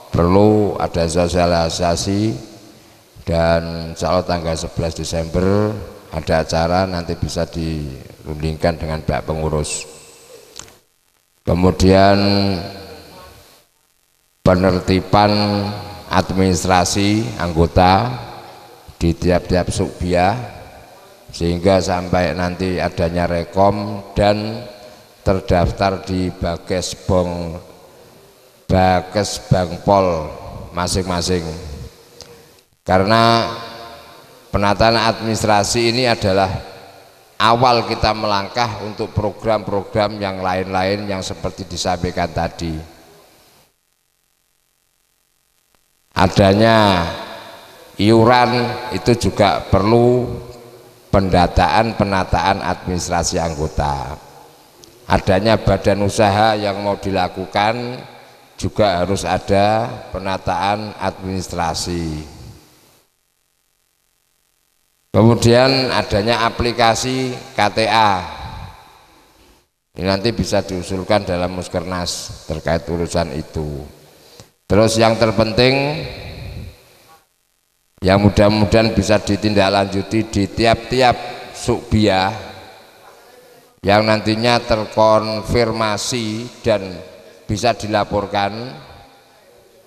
perlu ada sosialisasi, dan insya tanggal 11 Desember ada acara, nanti bisa dirundingkan dengan pihak pengurus. Kemudian penertiban administrasi anggota di tiap-tiap subbiah, sehingga sampai nanti adanya rekom dan terdaftar di Bakesbangpol masing-masing. Karena penataan administrasi ini adalah awal kita melangkah untuk program-program yang lain-lain yang seperti disampaikan tadi. Adanya iuran itu juga perlu pendataan penataan administrasi anggota. Adanya badan usaha yang mau dilakukan juga harus ada penataan administrasi. Kemudian adanya aplikasi KTA, ini nanti bisa diusulkan dalam Muskernas terkait urusan itu. Terus yang terpenting, yang mudah-mudahan bisa ditindaklanjuti di tiap-tiap sukbiah yang nantinya terkonfirmasi dan bisa dilaporkan,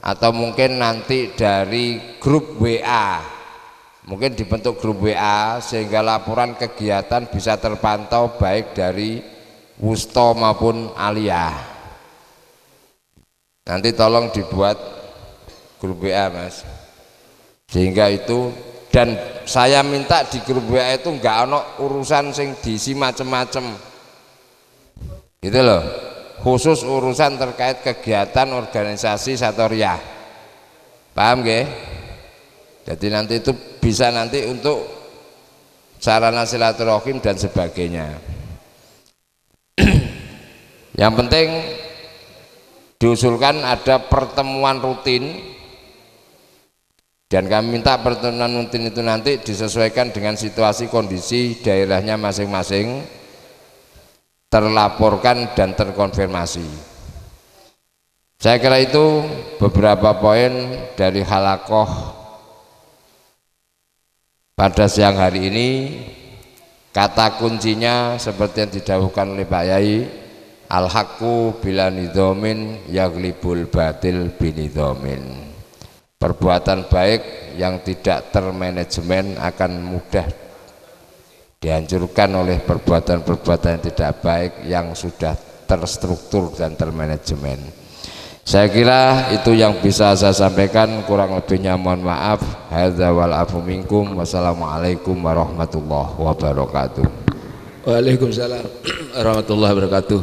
atau mungkin nanti dari grup WA, mungkin dibentuk grup WA sehingga laporan kegiatan bisa terpantau baik dari Wusto maupun Aliyah. Nanti tolong dibuat grup WA Mas, sehingga itu, dan saya minta di grup WA itu enggak ono urusan sing diisi macem-macem gitu loh, khusus urusan terkait kegiatan organisasi Satoriah, paham nggih? Jadi nanti itu bisa nanti untuk sarana silaturahim dan sebagainya. Yang penting diusulkan ada pertemuan rutin, dan kami minta pertemuan rutin itu nanti disesuaikan dengan situasi kondisi daerahnya masing-masing, terlaporkan dan terkonfirmasi. Saya kira itu beberapa poin dari halakoh pada siang hari ini. Kata kuncinya seperti yang didhawuhkan oleh Pak Yai, al-haqqu bila nidhamin yaglibul batil binidhamin. Perbuatan baik yang tidak termanajemen akan mudah dihancurkan oleh perbuatan-perbuatan yang tidak baik yang sudah terstruktur dan termanajemen. Saya kira itu yang bisa saya sampaikan, kurang lebihnya mohon maaf. Hadza wal afu minkum. Wassalamualaikum warahmatullahi wabarakatuh. Waalaikumsalam warahmatullahi wabarakatuh.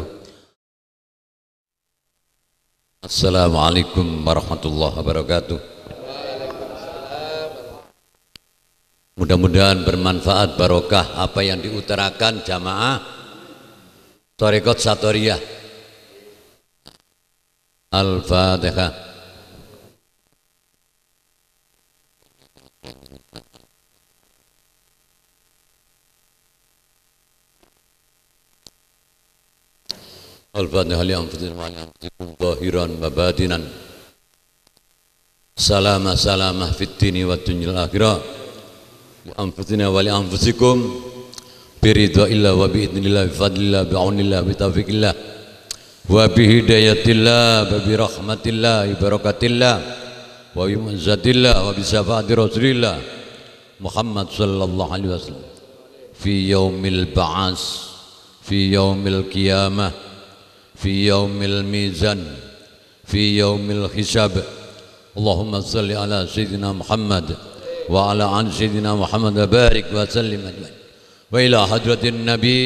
Assalamualaikum warahmatullahi wabarakatuh. Mudah-mudahan bermanfaat, barokah apa yang diutarakan jamaah Thariqat Satoriyah. Al-Fatihah. Al-Fatihah li anfusina wa li anfusikum zahiran wa batinan. Salamah fid dini wa dunyal akhirah. Li anfusina wa li anfusikum biridha'illah wa bi'idnillah bi fadlillah bi aunillah bi taufiqillah wa bi hidayatillah wa bi rahmatillah wa barakatillah wa bi mu'izzatillah wa bi syafaati rasulillah Muhammad sallallahu alaihi wasallam fi yaumil ba'as, fi yaumil qiyamah, fi yaumil mizan, fi yaumil hisab. Allahumma salli ala sayyidina Muhammad wa ala ali sayyidina Muhammad wa barik wa sallim ajmain. Wa ila hadratin nabi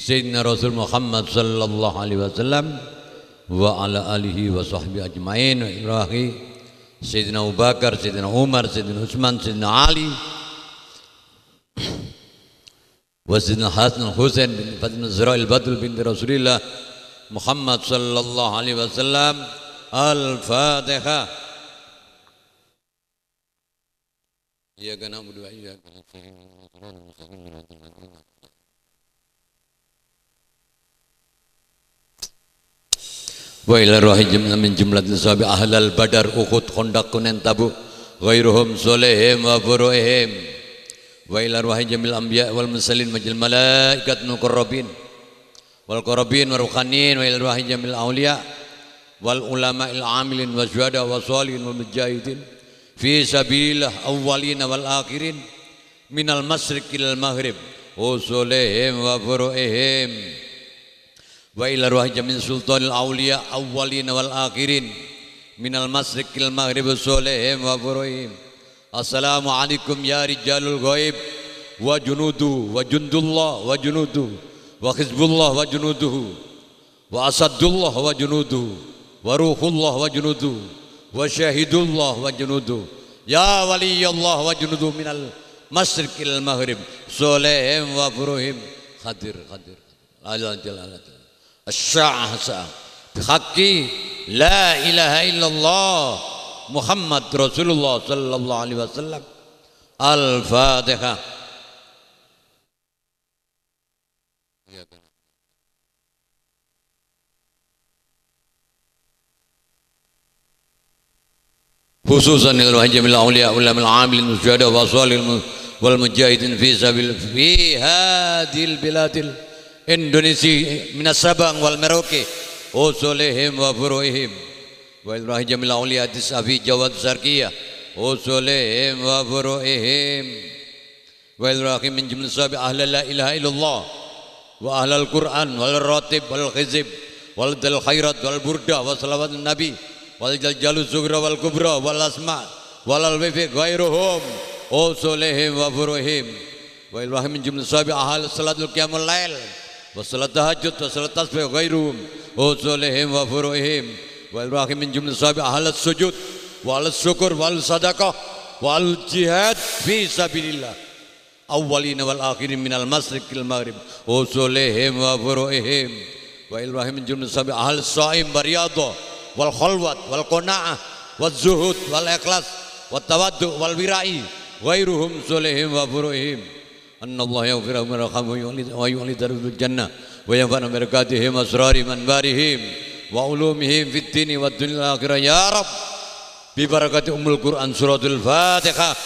Sayyidina Rasul Muhammad sallallahu alaihi wasallam wa ala alihi wa sahbihi ajmain wa irahi Sayyidina Abu Bakar, Sayyidina Umar, Sayyidina Utsman, Sayyidina Ali wa Sayyidina Hasan Husain bin Fatimah Zahra Badul binti Rasulillah Muhammad sallallahu alaihi wasallam. Al-Fatihah. Iyyaka na'budu wa iyyaka nasta'in. Wa ila rahijim min jumlatin sahabi ahlal badar ukhud khandaq kunan tabu ghairuhum solehim wa furuhim wa ila rahijimil anbiya wal mursalin majal malaikat muqarrabin wal qarabin wa ruhanin wa ila rahijimil auliya wal ulama'il amilin wa syuhada wa shalihin wa mujahidin fi sabilillah awwalin wal akhirin minal masriqil maghrib usulihim wa furuhim wa ila ruhi jamin sultanil awliya awwalin wal akhirin minal masriqil maghrib usulihim wa furuhim. Assalamualaikum ya rijalul ghaib wa junuduhu wa jundullah wa junuduhu wa hizbullah wa junuduhu wa asadullah wa junuduhu wa ruhullah wa junuduhu wa syahidullah wa junuduhu ya waliyallah wa junuduhu minal masyrikil maghrib solehim wa furuhim hadir asya'asa bihaqqi la ilaha illallah Muhammad Rasulullah sallallahu alaihi wasallam. Al-Fatihah. Khususan lil wajibil auliya ulamul amilin syuhada wa salihil wal mujahidin fi sabil fi hadil biladil Indonesia minas Sabang wal Merauke usulihim wa furuihim wa ilahi jamil auliya tisafi Jawad Zarkiyah usulihim wa furuihim wa ilahi min jumlah sahabi ahla la ilaha illallah wa ahlal Quran wal ratib wal khizib wal dal khairat wal burda wa salawatun nabi wal jaljalus sugra wal kubra wal asma wal alwifi ghairuhum usulihim wa furuihim wa ilahi min jumlah sahabi ahal salatul qiyamul lail wa salat tahajud wa salat tasbih ghairuhum usulihim wa furuihim wal rahim min jumlah sahabi ahlat sujud wal syukur wal sadaqah wal jihad fi sabilillah awwalina wal akhirin minal masriqil maghrib usulihim wa furuihim wal rahim min jumlah sahabi ahlat saim bariyadha wal khalwat wal qanaah wal zuhud wal ikhlas wat tawaddu wal wirai ghairuhum usulihim wa furuihim annallaha yaghfiru wa yarhamu wa yu'lidu jannah wa yanfa'u barakatihim asrarihim anbarihim wa ulumihim fid dini wad dunya akhirah ya rab bi barakati ummul Quran suratul Fatihah.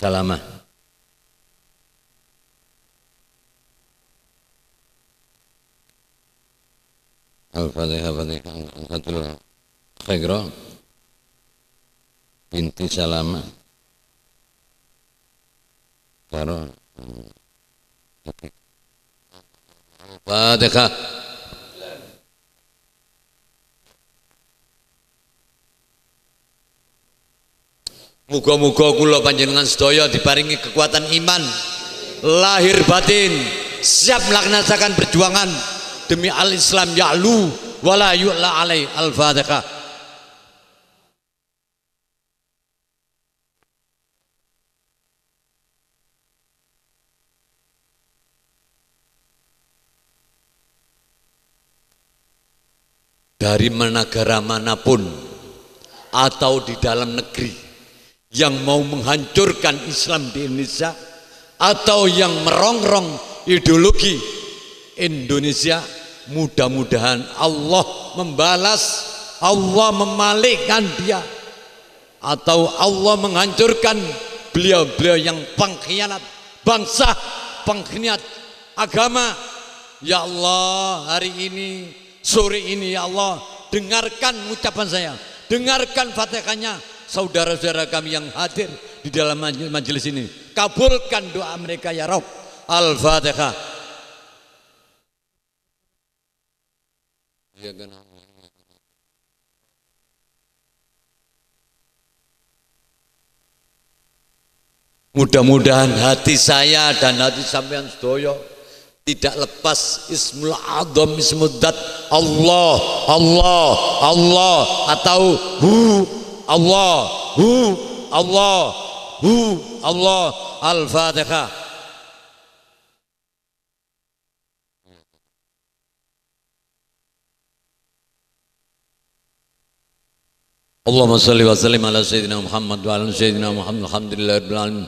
Salamah. Al-Fatihah, Fatihah, Al-Fatihah, Khairah, Binti Salama, Karo, Al-Fatihah. Muga-muga kula panjenengan sedaya diparingi kekuatan iman, lahir batin, siap melaksanakan perjuangan demi al-Islam ya'lu wala yu'la alaih. Al-Fatihah. Dari negara manapun atau di dalam negeri yang mau menghancurkan Islam di Indonesia atau yang merongrong ideologi Indonesia, mudah-mudahan Allah membalas, Allah memalikkan dia, atau Allah menghancurkan beliau-beliau yang pengkhianat bangsa, pengkhianat agama. Ya Allah, hari ini, sore ini ya Allah, dengarkan ucapan saya, dengarkan Fatihahnya saudara-saudara kami yang hadir di dalam majelis ini, kabulkan doa mereka ya Rabb. Al-Fatihah. Mudah-mudahan hati saya dan hati sampean sedoyo tidak lepas Ismul Adzam, Ismul Dat, Allah, Allah, Allah, atau Allah, Allah, Allah. Al-Fatihah. Allahumma salli wa sallim ala Sayyidina Muhammad wa ala Sayyidina Muhammad alhamdulillahirabbil alamin.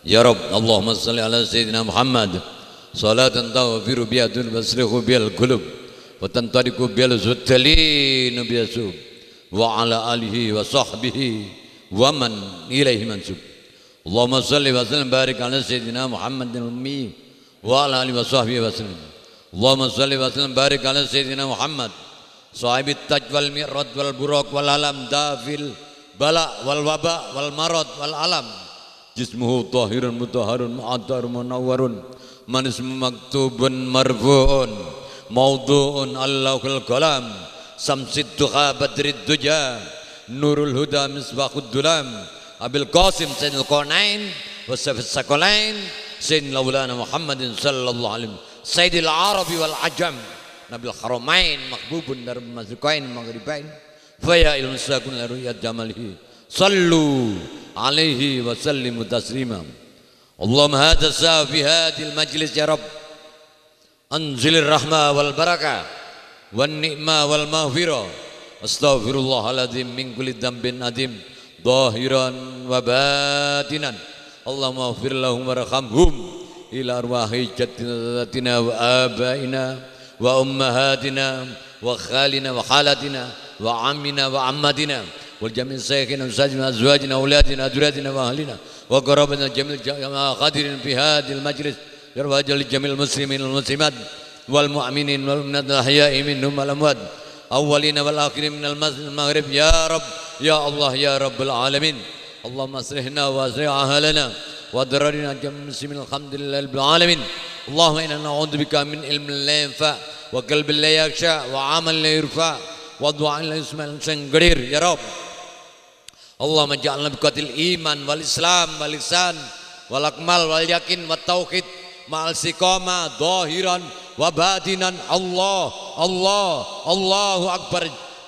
Ya Rabb, Allahumma salli ala Sayyidina Muhammad salatan taghfiru biha wa tasrihu bil qulub wa tantariqu bil zutalin biasub wa ala alihi wa sahbihi wa man ilaihi mansub. Allahumma salli wa sallim barik ala Sayyidina Muhammadin ummi wa ala alihi wa sahbihi wa sallam. Allahumma salli wa sallim barik ala Sayyidina Muhammad sahibit taj wal mi'rad wal buraq wal alam dafil bala wal waba wal marad wal alam jismuhu tahirun mutahharun mu'attar munawwarun manis maktubun marfu'un mawdu'un allahul kalam samsid duha badrid duja nurul huda misbahud dulam abil qasim sayyidul qanain wasafis sakolain sayyidina maulana muhammadin sallallahu alaihi sayyidil arabi wal ajam nabil haramain makbubun dar mazikain maghribain faya ilmu sakun laruyat jamalihi sallu alaihi wa sallimu taslima Allahumma hadha sa fi hadil majlis ya Rabb anzilir rahmah wal barakah wan ni'mah wal maghfirah astaghfirullahaladzim min kulli dhanbin adim zahiran wa batinan Allahumma ighfir lahum warhamhum ila arwahi jaddatina wa abaina wa ummahatina wa khalina wa khalatina wa ammina wa ammatina wal jami' sayyikhina wa sajina azwajina auladina aduratina wa ahlina wa qarabatina jamil jama'a qadirin fi hadil majlis yarwajal jamil muslimin wal muslimat wal mu'minin wal mu'minat ahya'i minhum wal amwat awwalina wal akhirin minal masjid maghrib ya Rabb ya Allah ya Rabbul alamin Allahumma aslihna wa aslih ahlana wa dararina jamil muslimin alhamdulillah rabbil alamin Allahumma inna na'udzubika min ilmin la yanfa wa qalbin la yakhsha wa 'amalin la yurfa wa du'a'in la yusma'u sangdir ya Rabb Allahumma ja'alna biqatil iman wal islam wal ihsan wal akmal wal yakin wat tauhid ma'al istiqamah zahiran wa batinan Allahu akbar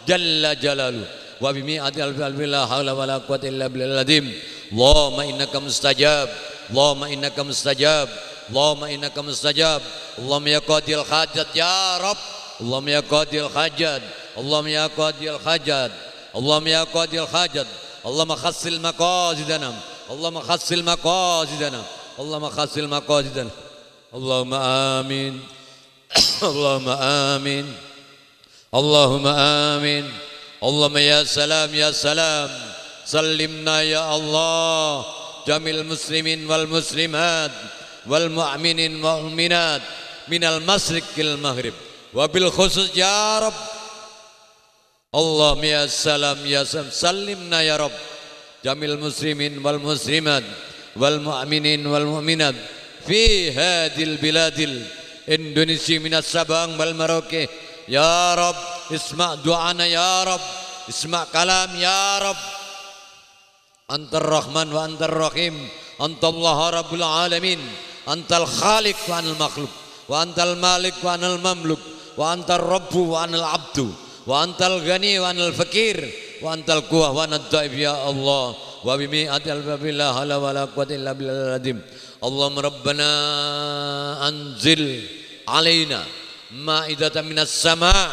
jalla jalalu wa bi mi'ati alfi la haula wala quwwata illa billahil azim Allahumma innaka mustajab Allahumma innaka mustajab Allahumma innaka mustajab Allahumma ya qadil hajat ya Rabb Allahumma ya qadil hajat Allahumma ya qadil hajat Allahumma ya qadil hajat Allahumma khassil maqasidana Allahumma khassil maqasidana Allahumma khassil maqasidana Allahumma amin Allahumma amin Allahumma amin Allahumma ya salam sallimna ya Allah jamil muslimin wal muslimat wal mu'minin wal mu'minat minal masriqil maghrib wabil khusus ya Rabb Allahumma ya salam sallimna ya Rabb jamil muslimin wal muslimat wal mu'minin wal mu'minat fi hadil biladil Indonesia minas Sabang wal Merauke ya Rabb isma' du'ana ya Rabb isma' kalam ya Rabb antar rahman wa antar rahim antallaha rabbul alamin antal khaliq wa anal makhluk wa antal malik wa anal mamluk wa antar rabbu wa anal abdu wa antal ghani wa anal fakir wa antal quwwah wa anad daif ya Allah wa bimi'ati alfabillah la wala quwwata illa billahil azim Allahumma rabbana anzil alaina ma'idatan minas sama'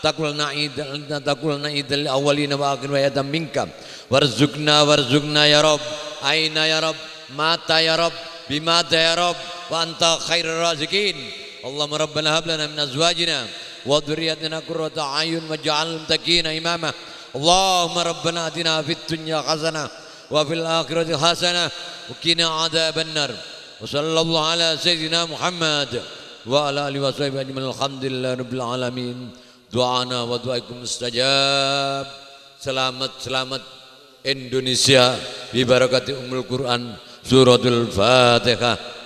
taqulna idal awwalina wa akhirin wa yadam minka warzuqna ya Rabb aina ya Rabb mata ya Rabb bimata ya Rabb wa anta khairur raziqin Allahumma rabbana hab lana min azwajina wa dhurriyyatina qurrata a'yun waj'alna muttaqina imama Allahumma rabbana atina fid dunya hasanah wa fil akhirati hasanah wa qina adzaban nar wa sallallahu ala sayyidina Muhammad wa ala alihi wa sahbihi ajma'in alhamdulillahi rabbil alamin doana wa doaikum mustajab selamat Indonesia bi barakati Ummul Quran suratul Fatihah